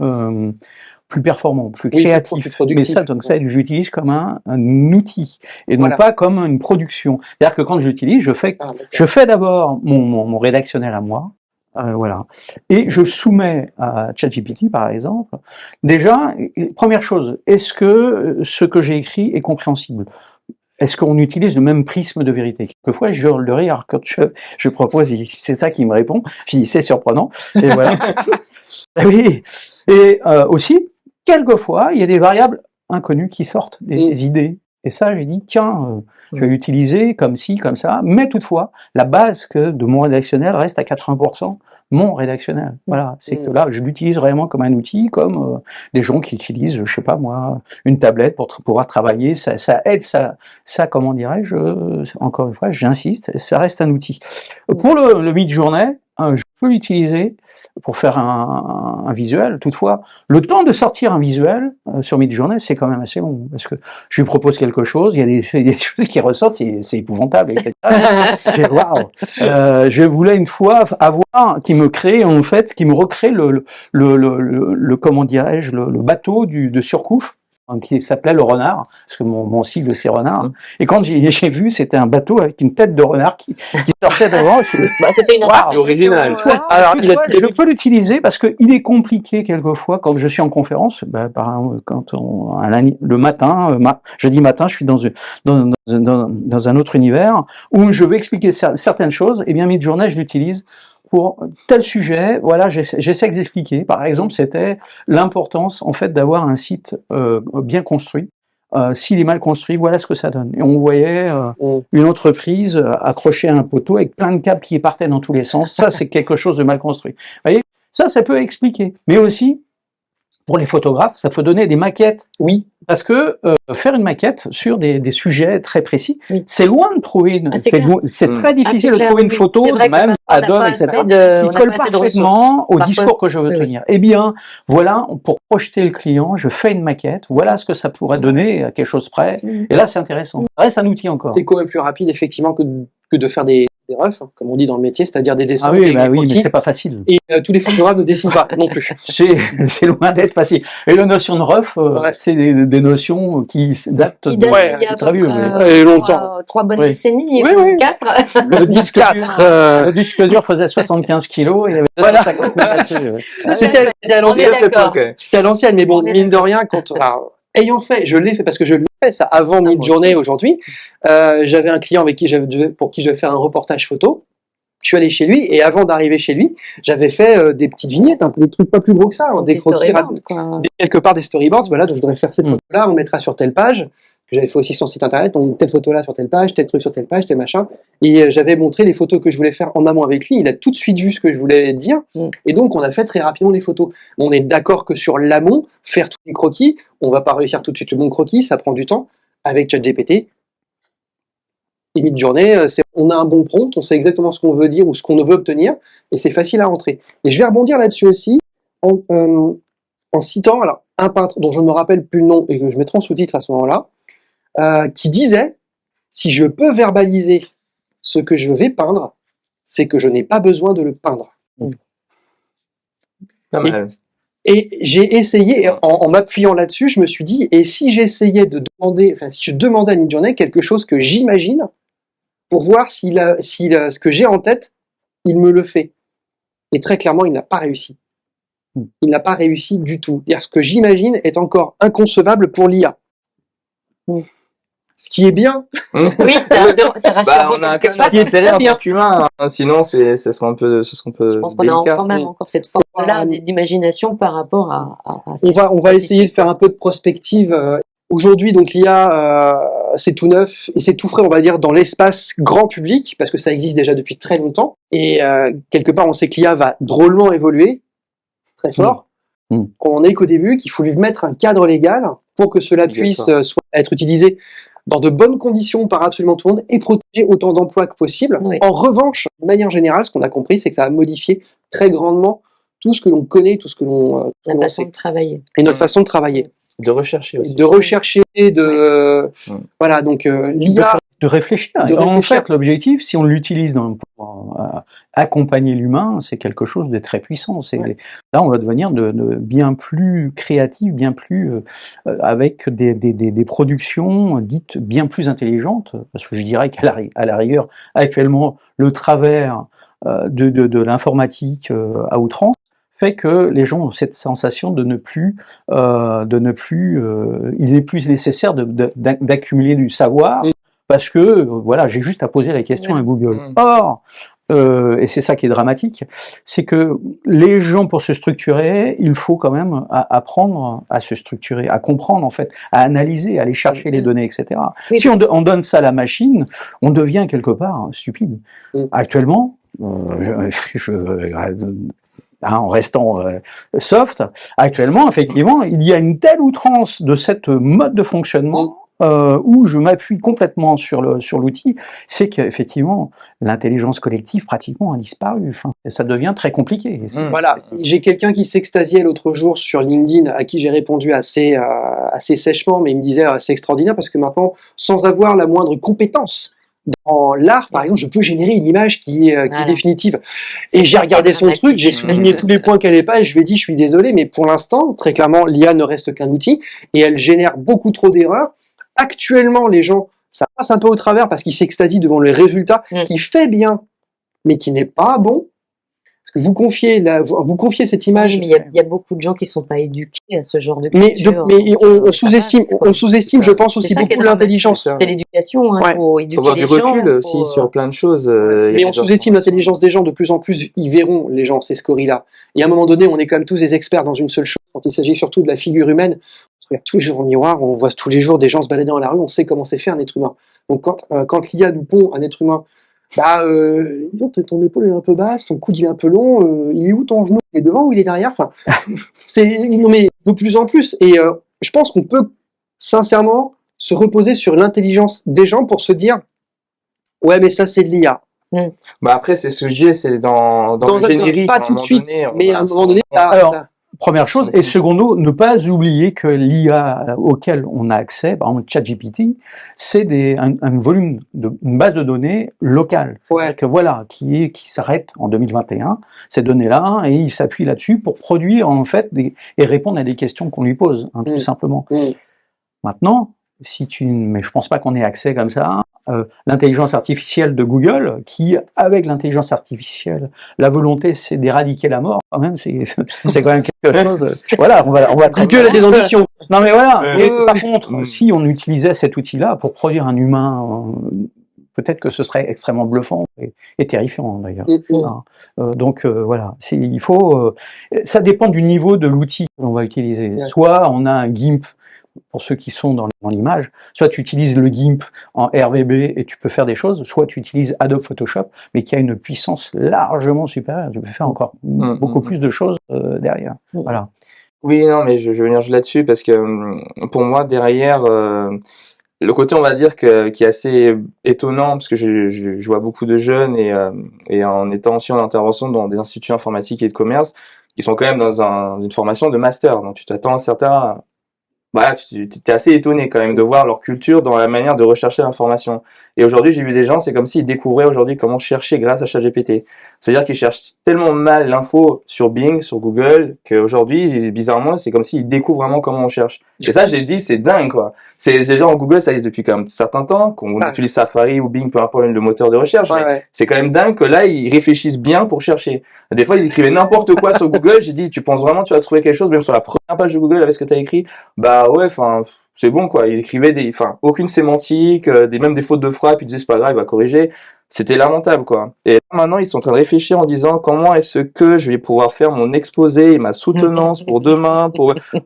performant, plus créatif. Plus productif. Mais ça, donc ça, je l'utilise comme un outil et non pas comme une production. C'est-à-dire que quand je l'utilise, je fais d'abord mon rédactionnel à moi. Voilà. Et je soumets à ChatGPT, par exemple, déjà, première chose, est-ce que ce que j'ai écrit est compréhensible? Est-ce qu'on utilise le même prisme de vérité? Quelquefois, je hurle de rire quand je propose, c'est ça qui me répond. Je dis, c'est surprenant. Et voilà. Oui. Et aussi, quelquefois, il y a des variables inconnues qui sortent, des idées. Et ça, j'ai dit, tiens, je vais l'utiliser comme ci, comme ça, mais toutefois, la base de mon rédactionnel reste à 80% mon rédactionnel. Voilà, c'est que là, je l'utilise vraiment comme un outil, comme des gens qui utilisent, je sais pas moi, une tablette pour pouvoir travailler, ça aide, ça comment dirais-je, encore une fois, j'insiste, ça reste un outil. Pour le Midjourney, je peux l'utiliser pour faire un visuel. Toutefois, le temps de sortir un visuel sur Midjourney, c'est quand même assez long, parce que je lui propose quelque chose, il y a des choses qui ressortent, c'est épouvantable, etc. Waouh. Je voulais une fois avoir qui me recrée le comment dirais-je, le bateau de Surcouf, qui s'appelait le renard, parce que mon cible c'est renard. Et quand j'ai vu, c'était un bateau avec une tête de renard qui sortait devant. C'était une c'est original. Alors, je peux l'utiliser parce que il est compliqué quelquefois quand je suis en conférence. Par exemple, quand le matin, jeudi matin, je suis dans un autre univers où je vais expliquer certaines choses. Et bien, Midjourney, je l'utilise pour tel sujet, voilà, j'essaie d'expliquer. Par exemple, c'était l'importance, en fait, d'avoir un site bien construit. S'il est mal construit, voilà ce que ça donne. Et on voyait une entreprise accrochée à un poteau avec plein de câbles qui partaient dans tous les sens. Ça, c'est quelque chose de mal construit. Vous voyez, ça peut expliquer. Mais aussi, pour les photographes, ça peut donner des maquettes. Oui, Parce que faire une maquette sur des sujets très précis, Oui. c'est loin de trouver une, Ah, c'est clair. c'est très difficile c'est de clair, trouver oui, une oui. photo C'est vrai de que même parfois, on n'a Adobe, pas etc., assez de- on qui n'a colle pas assez de parfaitement au ressources. discours que je veux oui, oui. tenir. Eh bien, voilà, pour projeter le client, je fais une maquette, voilà ce que ça pourrait donner à quelque chose près, et là, c'est intéressant. Ça reste un outil encore. c'est quand même plus rapide, effectivement, que de faire des refs, hein, comme on dit dans le métier, c'est-à-dire des dessins Ah oui, avec bah des oui, mais croquis. c'est pas facile. Et tous les photographes ne dessinent pas non plus. C'est loin d'être facile. Et la notion de ref, Ouais. c'est des notions qui datent Qui de date Ouais, d'il y a à très peu vieux. près, longtemps. trois bonnes Oui. décennies, Oui, oui. 4. Le disque dur, 4, le disque dur faisait 75 kilos, et il y avait Voilà. 250 mètres là-dessus. c'était à On est l'ancienne. d'accord. C'était à l'ancienne, mais bon, On est mine de rien, ayant fait, je l'ai fait parce que je l'ai fait ça avant moi Midjourney aujourd'hui. J'avais un client pour qui je vais faire un reportage photo. Je suis allé chez lui et avant d'arriver chez lui, j'avais fait des petites vignettes, des trucs pas plus gros que ça, hein, des croquis storyboards, quoi. quelque part des storyboards. Voilà, donc je voudrais faire cette photo-là, on mettra sur telle page. J'avais fait aussi sur site internet, donc telle photo-là sur telle page, tel truc sur telle page, tel machin. Et j'avais montré les photos que je voulais faire en amont avec lui. Il a tout de suite vu ce que je voulais dire. Et donc, on a fait très rapidement les photos. On est d'accord que sur l'amont, faire tous les croquis, on va pas réussir tout de suite le bon croquis, ça prend du temps. Avec ChatGPT, et Midjourney, on a un bon prompt, on sait exactement ce qu'on veut dire ou ce qu'on veut obtenir, et c'est facile à rentrer. Et je vais rebondir là-dessus aussi en citant alors, un peintre dont je ne me rappelle plus le nom et que je mettrai en sous-titre à ce moment-là, qui disait « Si je peux verbaliser ce que je vais peindre, c'est que je n'ai pas besoin de le peindre. » Pas mal. Et j'ai essayé, en m'appuyant là-dessus, je me suis dit, et si j'essayais de demander, enfin, si je demandais à Midjourney quelque chose que j'imagine, pour voir ce que j'ai en tête, il me le fait. Et très clairement, il n'a pas réussi. Il n'a pas réussi du tout. C'est-à-dire, ce que j'imagine est encore inconcevable pour l'IA. Ce qui est bien. Oui, ça rassure Bah, beaucoup. on a quand Ça même qui est intérêt très en bien. tant qu'humain, hein. Sinon ce serait un peu Je pense qu'on a délicat. quand même encore cette force-là d'imagination par rapport à On va essayer de faire un peu de prospective. Aujourd'hui, donc l'IA, c'est tout neuf et c'est tout frais, on va dire, dans l'espace grand public, parce que ça existe déjà depuis très longtemps. Et quelque part, on sait que l'IA va drôlement évoluer, très fort. Qu'on en est qu'au début, qu'il faut lui mettre un cadre légal pour que cela puisse être utilisé dans de bonnes conditions par absolument tout le monde et protéger autant d'emplois que possible. Oui. En revanche, de manière générale, ce qu'on a compris, c'est que ça va modifier très grandement tout ce que l'on connaît, tout ce que l'on la façon de travailler. et notre façon de travailler. De rechercher aussi. De rechercher, voilà, donc l'IA. De réfléchir. En fait, l'objectif, si on l'utilise pour accompagner l'humain, c'est quelque chose de très puissant. Là, on va devenir de bien plus créatif, bien plus avec des productions dites bien plus intelligentes. Parce que je dirais qu'à la rigueur, actuellement, le travers de l'informatique à outrance fait que les gens ont cette sensation il est plus nécessaire d'accumuler du savoir. Parce que, voilà, j'ai juste à poser la question à Google. Or, et c'est ça qui est dramatique, c'est que les gens, pour se structurer, il faut quand même apprendre à se structurer, à comprendre, en fait, à analyser, à aller chercher les données, etc. Si on donne ça à la machine, on devient quelque part stupide. Actuellement, en restant soft, actuellement, effectivement, il y a une telle outrance de cette mode de fonctionnement où je m'appuie complètement sur l'outil, c'est qu'effectivement, l'intelligence collective pratiquement a disparu. Enfin, ça devient très compliqué. Voilà, j'ai quelqu'un qui s'extasiait l'autre jour sur LinkedIn, à qui j'ai répondu assez sèchement, mais il me disait c'est extraordinaire parce que maintenant, sans avoir la moindre compétence dans l'art, par exemple, je peux générer une image qui est définitive. Et j'ai regardé son truc, j'ai souligné tous les points qu'elle n'avait pas et je lui ai dit je suis désolé, mais pour l'instant, très clairement, l'IA ne reste qu'un outil et elle génère beaucoup trop d'erreurs. Actuellement, les gens, ça passe un peu au travers parce qu'ils s'extasient devant le résultat qui fait bien, mais qui n'est pas bon. Parce que vous confiez cette image. Oui, mais il y a beaucoup de gens qui sont pas éduqués à ce genre de culture. Mais on sous-estime, je pense aussi beaucoup l'intelligence. C'est l'éducation, hein, faut éduquer faut avoir du recul aussi sur plein de choses. Mais on sous-estime l'intelligence des gens de plus en plus. Ils verront, les gens, ces scories-là. Et à un moment donné, on est quand même tous des experts dans une seule chose. Quand il s'agit surtout de la figure humaine, on se regarde tous les jours au miroir, on voit tous les jours des gens se balader dans la rue, on sait comment c'est fait un être humain. Donc quand l'IA nous pond un être humain bah, dis donc, ton épaule est un peu basse, ton coude il est un peu long, il est où ton genou? Il est devant ou il est derrière? Enfin, non mais de plus en plus. Et je pense qu'on peut sincèrement se reposer sur l'intelligence des gens pour se dire, ouais, mais ça c'est de l'IA. Bah après, c'est ce que je dis, c'est dans le générique. Pas tout de suite, mais à un moment donné, Alors, première chose, et secondo, ne pas oublier que l'IA auquel on a accès, par exemple ChatGPT, c'est un volume une base de données locale. Ouais. Que voilà, qui s'arrête en 2021, ces données-là, et il s'appuie là-dessus pour produire en fait et répondre à des questions qu'on lui pose, hein, tout simplement. Maintenant, mais je pense pas qu'on ait accès comme ça. L'intelligence artificielle de Google, qui, avec l'intelligence artificielle, la volonté, c'est d'éradiquer la mort, quand même, c'est quand même quelque chose. Voilà, on va Google a des ambitions. Non, mais voilà. Et par contre, si on utilisait cet outil-là pour produire un humain, peut-être que ce serait extrêmement bluffant et terrifiant, d'ailleurs. Donc, voilà. Il faut, ça dépend du niveau de l'outil que l'on va utiliser. Soit on a un GIMP, pour ceux qui sont dans l'image, soit tu utilises le GIMP en RVB et tu peux faire des choses, soit tu utilises Adobe Photoshop, mais qui a une puissance largement supérieure. Tu peux faire encore beaucoup plus de choses derrière. Voilà. Oui, non, mais je vais venir là-dessus parce que pour moi, derrière, le côté, on va dire, qui est assez étonnant, parce que je vois beaucoup de jeunes et en étant aussi en intervention dans des instituts informatiques et de commerce, ils sont quand même dans une formation de master. Donc tu t'attends à certains... Voilà, tu t'es assez étonné quand même de voir leur culture dans la manière de rechercher l'information. Et aujourd'hui, j'ai vu des gens, c'est comme s'ils découvraient aujourd'hui comment chercher grâce à ChatGPT. C'est-à-dire qu'ils cherchent tellement mal l'info sur Bing, sur Google, qu'aujourd'hui, bizarrement, c'est comme s'ils découvrent vraiment comment on cherche. Et ça, j'ai dit, c'est dingue, quoi. C'est genre Google, ça existe depuis quand même un certain temps, qu'on utilise Safari ou Bing, peu importe le moteur de recherche. Mais c'est quand même dingue que là, ils réfléchissent bien pour chercher. Des fois, ils écrivaient n'importe quoi sur Google. J'ai dit, tu penses vraiment, tu vas trouver quelque chose, même sur la première page de Google avec ce que tu as écrit? Bah ouais, enfin, c'est bon, quoi. Ils écrivaient aucune sémantique, même des fautes de frappe, ils disaient c'est pas grave, il va corriger. C'était lamentable, quoi. Et là, maintenant, ils sont en train de réfléchir en disant comment est-ce que je vais pouvoir faire mon exposé et ma soutenance pour demain,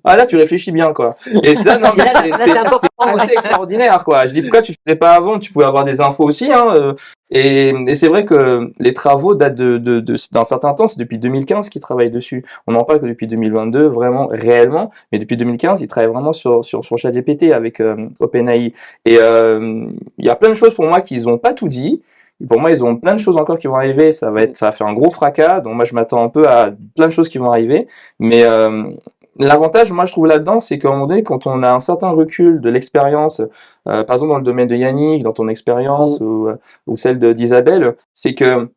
Ah, là, tu réfléchis bien, quoi. Et ça, non, mais c'est assez extraordinaire, quoi. Je dis, pourquoi tu le faisais pas avant? Tu pouvais avoir des infos aussi, hein. Et c'est vrai que les travaux datent d'un certain temps. C'est depuis 2015 qu'ils travaillent dessus. On n'en parle que depuis 2022, vraiment, réellement. Mais depuis 2015, ils travaillent vraiment sur ChatGPT avec OpenAI. Et il y a plein de choses pour moi qu'ils ont pas tout dit. Pour moi, ils ont plein de choses encore qui vont arriver. Ça va faire un gros fracas. Donc moi, je m'attends un peu à plein de choses qui vont arriver. Mais l'avantage, moi, je trouve là-dedans, c'est qu'à un moment donné, quand on a un certain recul de l'expérience, par exemple dans le domaine de Yannick, dans ton expérience ou celle d'Isabelle, c'est que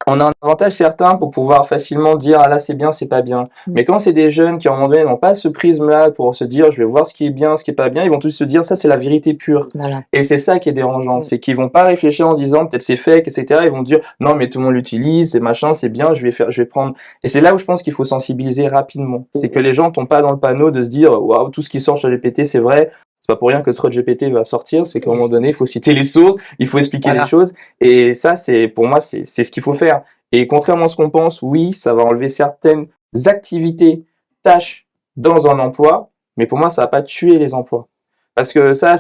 on a un avantage certain pour pouvoir facilement dire ah là c'est bien, c'est pas bien. Mais quand c'est des jeunes qui à un moment donné n'ont pas ce prisme-là pour se dire je vais voir ce qui est bien, ce qui est pas bien, ils vont tous se dire ça c'est la vérité pure. Voilà. Et c'est ça qui est dérangeant, c'est qu'ils vont pas réfléchir en disant peut-être c'est fake, etc. Ils vont dire non mais tout le monde l'utilise, c'est machin, c'est bien, je vais prendre. Et c'est là où je pense qu'il faut sensibiliser rapidement. C'est que les gens tombent pas dans le panneau de se dire waouh tout ce qui sort chez GPT c'est vrai. C'est pas pour rien que ChatGPT va sortir, c'est qu'à un moment donné, il faut citer les sources, il faut expliquer les choses, et ça, pour moi, c'est ce qu'il faut faire. Et contrairement à ce qu'on pense, oui, ça va enlever certaines activités, tâches dans un emploi, mais pour moi, ça va pas tuer les emplois. Parce que ça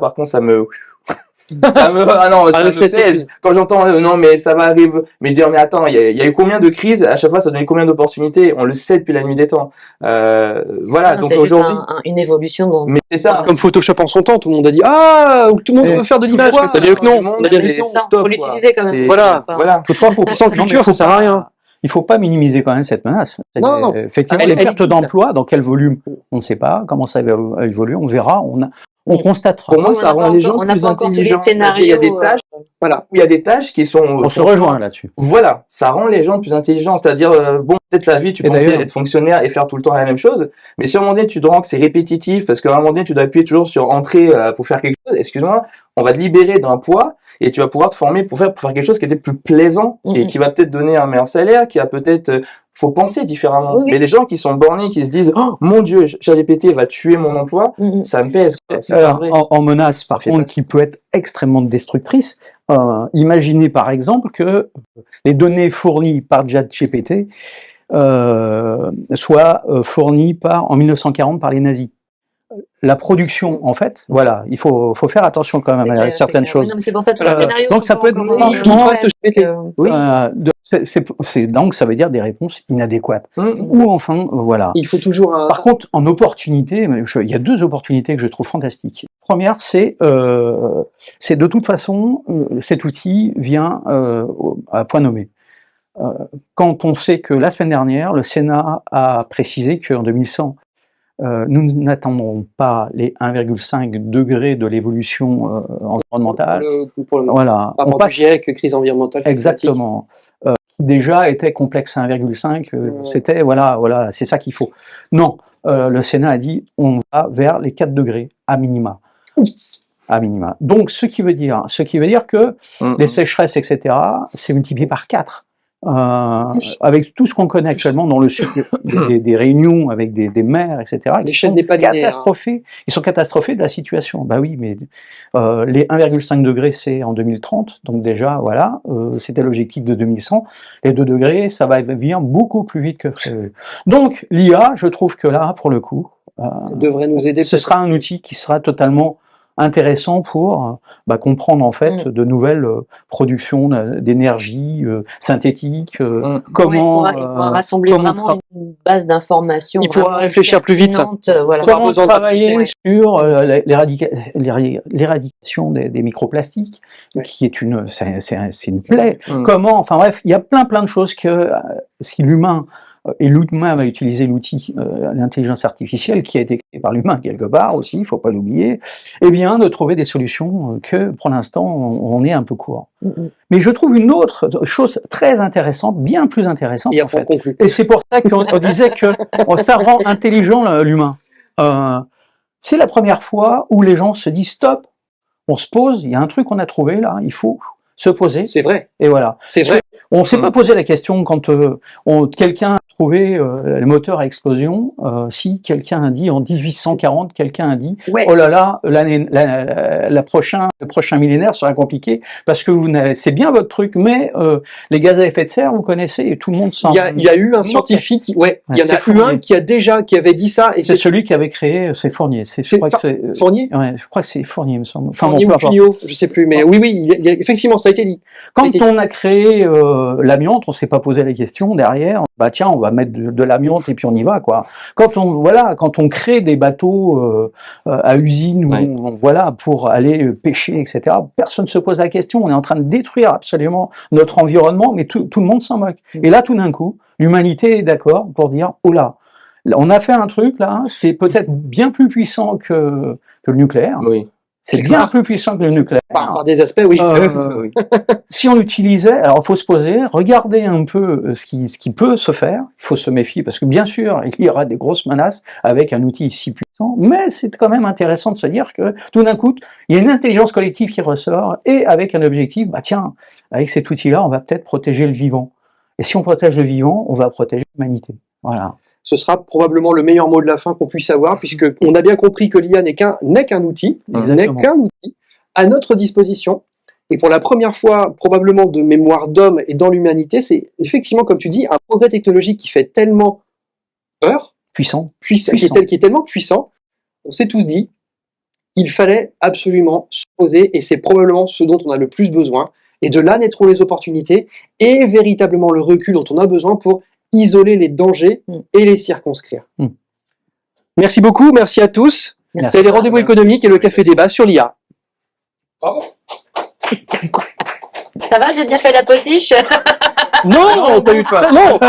par contre, ça me pèse. Quand j'entends, non, mais ça va arriver. Mais je dis, mais attends, il y a eu combien de crises? À chaque fois, ça donnait combien d'opportunités? On le sait depuis la nuit des temps. Voilà. Non, donc c'est aujourd'hui. Une évolution Mais c'est ça. Comme Photoshop en son temps, tout le monde a dit tout le monde peut faire de l'image. Ça veut dire que non. Faut l'utiliser quand même. Voilà. Toutefois, sans culture, ça sert à rien. Il faut pas minimiser quand même cette menace. Non. Effectivement, les pertes d'emploi, dans quel volume, on ne sait pas. Comment ça va évoluer, on verra. On constatera. Pour moi, ça rend les gens plus intelligents. Il y a des tâches, il y a des tâches qui sont. On se rejoint là-dessus. Voilà, ça rend les gens plus intelligents. C'est-à-dire, peut-être ta vie, tu pensais être fonctionnaire et faire tout le temps la même chose, mais si à un moment donné, tu te rends que c'est répétitif, parce qu'à un moment donné, tu dois appuyer toujours sur entrée pour faire quelque chose, excuse-moi, on va te libérer d'un poids et tu vas pouvoir te former pour faire quelque chose qui était plus plaisant et qui va peut-être donner un meilleur salaire, qui va peut-être faut penser différemment. Mais les gens qui sont bornés, qui se disent oh mon Dieu, ChatGPT va tuer mon emploi, ça me pèse. En menace, par contre, qui peut être extrêmement destructrice. Imaginez par exemple que les données fournies par ChatGPT soient fournies en 1940 par les nazis. la production, en fait, voilà, il faut faire attention quand même à certaines choses. Oui, non, mais c'est pour ça tous les scénarios donc sont ça peut être encore franchement, Oui. donc ça veut dire des réponses inadéquates. Mmh. Ou enfin, voilà. Il faut toujours un... Par contre, en opportunité, il y a 2 opportunités que je trouve fantastiques. Première, c'est de toute façon, cet outil vient à point nommé. Quand on sait que la semaine dernière, le Sénat a précisé qu'en 2100, nous n'attendrons pas les 1,5 degrés de l'évolution environnementale. Pour le Voilà. On rapport du GIEC, crise environnementale. exactement. Qui déjà était complexe à 1,5, c'était voilà, c'est ça qu'il faut. Non, le Sénat a dit on va vers les 4 degrés à minima. À minima. Donc ce qui veut dire que les sécheresses, etc., c'est multiplié par 4. Avec tout ce qu'on connaît actuellement dans le sud, des réunions avec des maires, etc., qui sont catastrophés. Ils sont catastrophés de la situation. Bah oui, mais les 1,5 degrés, c'est en 2030, donc déjà, voilà, c'était l'objectif de 2100. Les 2 degrés, ça va venir beaucoup plus vite que prévu. Donc l'IA, je trouve que là, pour le coup, ça devrait nous aider. Ce sera un outil qui sera totalement intéressant pour comprendre en fait de nouvelles productions d'énergie synthétique, comment il pourra rassembler vraiment une base d'informations. Il pourra réfléchir plus vite. Voilà. Comment travailler sur l'éradication des microplastiques, qui est c'est une plaie. Comment, enfin bref, il y a plein de choses que si l'humain et l'humain va utiliser l'outil, l'intelligence artificielle qui a été créée par l'humain quelque part aussi, il faut pas l'oublier, eh bien de trouver des solutions que pour l'instant on est un peu court. Mais je trouve une autre chose très intéressante, bien plus intéressante en fait. Et c'est pour ça qu'on disait que ça rend intelligent l'humain. C'est la première fois où les gens se disent stop, on se pose, il y a un truc qu'on a trouvé là, il faut se poser. C'est vrai. Et voilà. C'est vrai. On s'est pas posé la question quand quelqu'un a trouvé le moteur à explosion. Si quelqu'un a dit en 1840, quelqu'un a dit oh là là, le prochain millénaire sera compliqué parce que c'est bien votre truc, mais les gaz à effet de serre, vous connaissez, et tout le monde s'en. Il y a eu un scientifique, il y en a eu un qui avait dit ça. Et c'est celui qui avait créé, c'est Fournier. Fournier. Ouais, je crois que c'est Fournier, il me semble. Enfin, Fournier ou Puyot, je sais plus, mais oui, effectivement, ça a été dit. Quand on a créé l'amiante, on s'est pas posé la question derrière. Bah tiens, on va mettre de l'amiante et puis on y va quoi. Quand on crée des bateaux à usine pour aller pêcher, etc. Personne se pose la question. On est en train de détruire absolument notre environnement, mais tout le monde s'en moque. Et là, tout d'un coup, l'humanité est d'accord pour dire oh là, on a fait un truc là, c'est peut-être bien plus puissant que le nucléaire. Oui. C'est bien plus puissant que le nucléaire. Par des aspects, oui. Si on l'utilisait, alors il faut se poser, regarder un peu ce qui peut se faire. Il faut se méfier parce que bien sûr, il y aura des grosses menaces avec un outil si puissant, mais c'est quand même intéressant de se dire que tout d'un coup, il y a une intelligence collective qui ressort et avec un objectif, tiens, avec cet outil-là, on va peut-être protéger le vivant. Et si on protège le vivant, on va protéger l'humanité. Voilà. Ce sera probablement le meilleur mot de la fin qu'on puisse avoir, puisque on a bien compris que l'IA n'est qu'un outil, à notre disposition. Et pour la première fois, probablement de mémoire d'homme et dans l'humanité, c'est effectivement, comme tu dis, un progrès technologique qui fait tellement peur, puissant. Qui est tellement puissant, on s'est tous dit, il fallait absolument se poser, et c'est probablement ce dont on a le plus besoin. Et de là naîtront les opportunités et véritablement le recul dont on a besoin pour isoler les dangers et les circonscrire. Merci beaucoup, merci à tous. C'est les rendez-vous économiques et le café débat sur l'IA. Bravo. Ça va, j'ai bien fait la potiche? Non, t'as eu faim. Non.